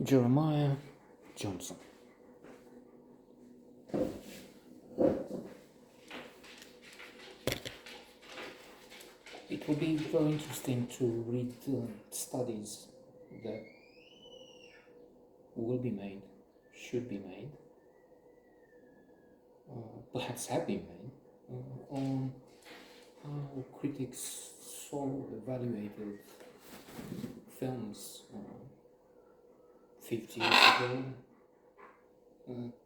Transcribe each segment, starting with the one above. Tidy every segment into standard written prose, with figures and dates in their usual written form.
Jeremiah Johnson. It will be very interesting to read studies that will be made, should be made, perhaps have been made, on how critics so evaluated films 50 years ago,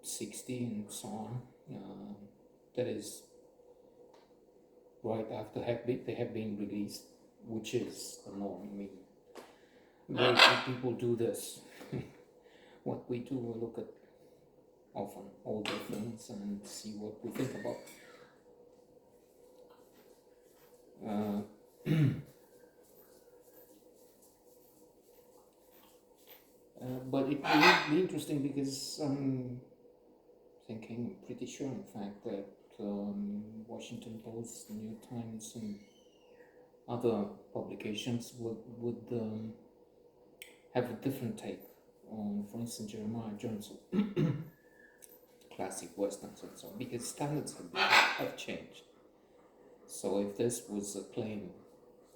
60 and so on. That is right after they have been released, which is the norm. I mean, very few people do this. What we do, we look at often older films and see what we think about. But it will be interesting because I'm thinking, pretty sure in fact, that Washington Post, New York Times, and other publications would have a different take on, for instance, Jeremiah Johnson, classic westerns and so on, because standards have changed. So if this was a claim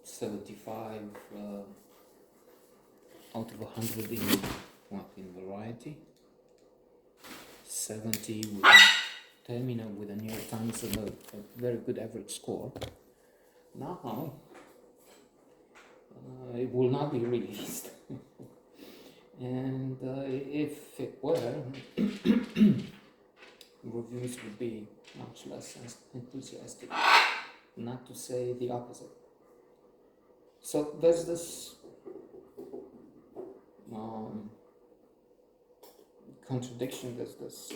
75 out of 100 in Variety, 70 with Termina with a New York Times, a very good average score. Now it will not be released. And if it were, reviews would be much less enthusiastic, not to say the opposite. So there's this contradiction, there's this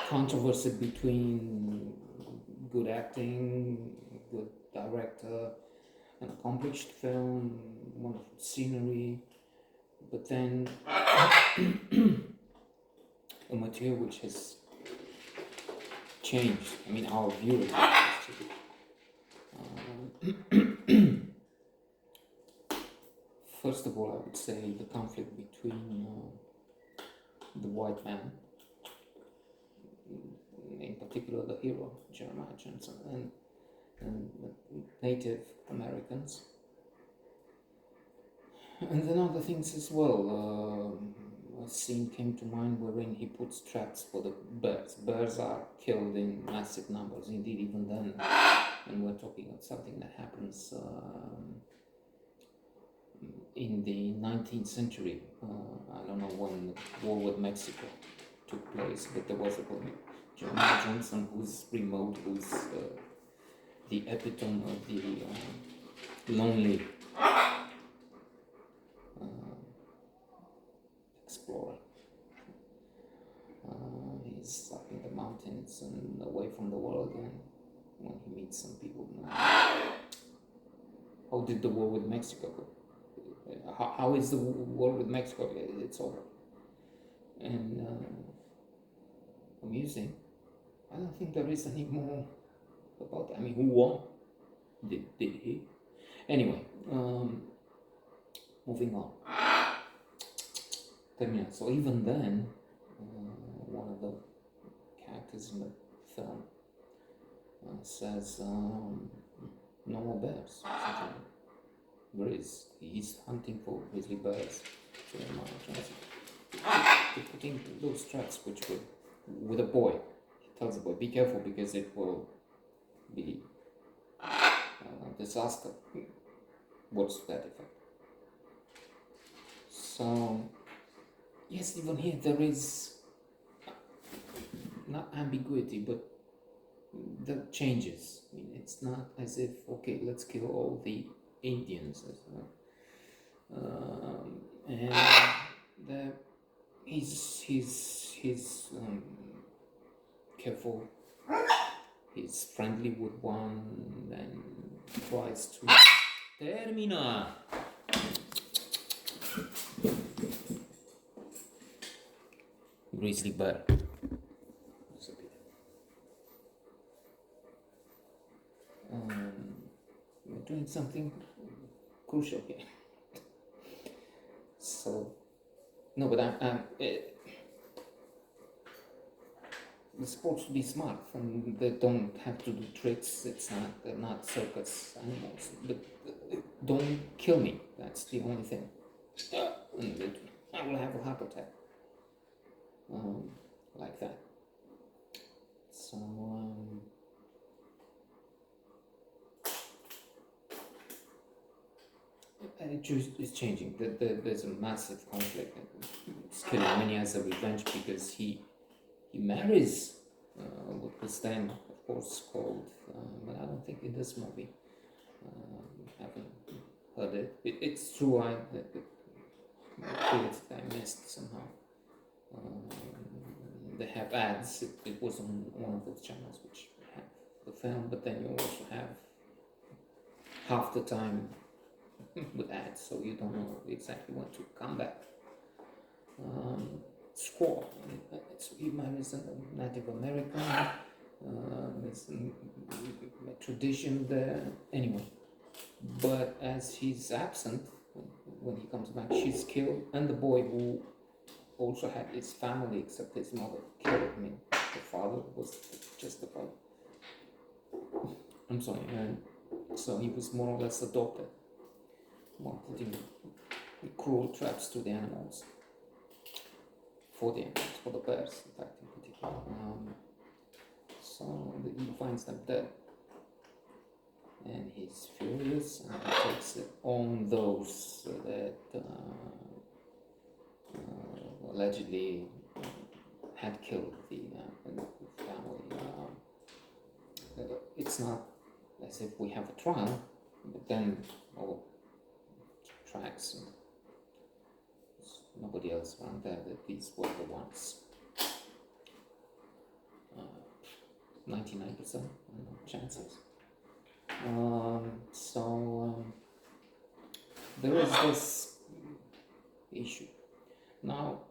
controversy between good acting, good director, an accomplished film, wonderful scenery, but then a material which has changed. I mean, our view of it has changed. First of all, I would say the conflict between the white man, in particular the hero, Jeremiah Johnson, and Native Americans. And then other things as well. A scene came to mind wherein he puts traps for the bears. Bears are killed in massive numbers, indeed, even then. And we're talking about something that happens in the 19th century. I don't know when the war with Mexico took place, but there was a Jeremiah Johnson, who's remote, who's the epitome of the lonely explorer. He's up in the mountains and away from the world, and when he meets some people, how did the war with Mexico go? How is the war with Mexico? It's over. And amusing. I don't think there is any more about that. I mean, who won? Did he? Anyway, moving on. So even then, one of the characters in the film says, no more bears. He's hunting for grizzly bears. They're putting those traps, which would, with a boy, he tells the boy, be careful because it will be a disaster. What's that effect? So, yes, even here there is not ambiguity, but the changes. I mean, it's not as if, okay, let's kill all the Indians, and he's careful. He's friendly with one and tries to Termina. Grizzly bear. We're doing something crucial here. So, no, but they're supposed to be smart, and they don't have to do tricks. They're not circus animals. But don't kill me. That's the only thing. And I will have a heart attack. Like that. So, it's changing. There's a massive conflict. Killing as a revenge because he marries what was then, of course, called, but I don't think in this movie. Haven't heard it. It's true. I missed somehow. They have ads. It was on one of those channels which have the film, but then you also have half the time with ads, so you don't know exactly when to come back. Squaw. So he marries a Native American. There's a tradition there. Anyway, but as he's absent, when he comes back, she's killed, and the boy who also had his family, except his mother, killed. I mean, the father was just the father. I'm sorry. So he was more or less adopted, while putting cruel traps to the animals. For the animals, for the bears, in fact, in particular. So he finds them dead, and he's furious, and he takes it on those that allegedly had killed the family. It's not as if we have a trial, but then all tracks and nobody else around there, that these were the ones. 99% chances. So there is this issue. Now,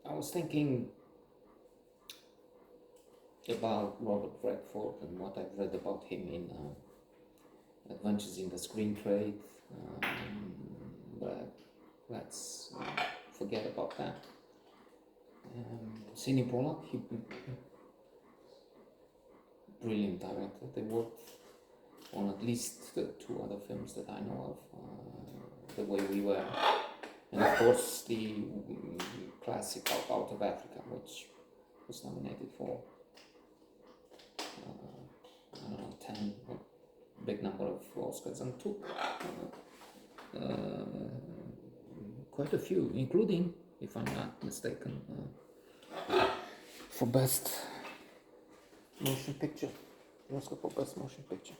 I was thinking about Robert Redford and what I've read about him in Adventures in the Screen Trade, but let's forget about that. Sidney Pollack, brilliant director. They worked on at least 2 other films that I know of, The Way We Were, and of course the classic Out of Africa, which was nominated for 10, a big number of Oscars, and took quite a few, including, if I'm not mistaken, for Best Motion Picture, the Oscar for Best Motion Picture.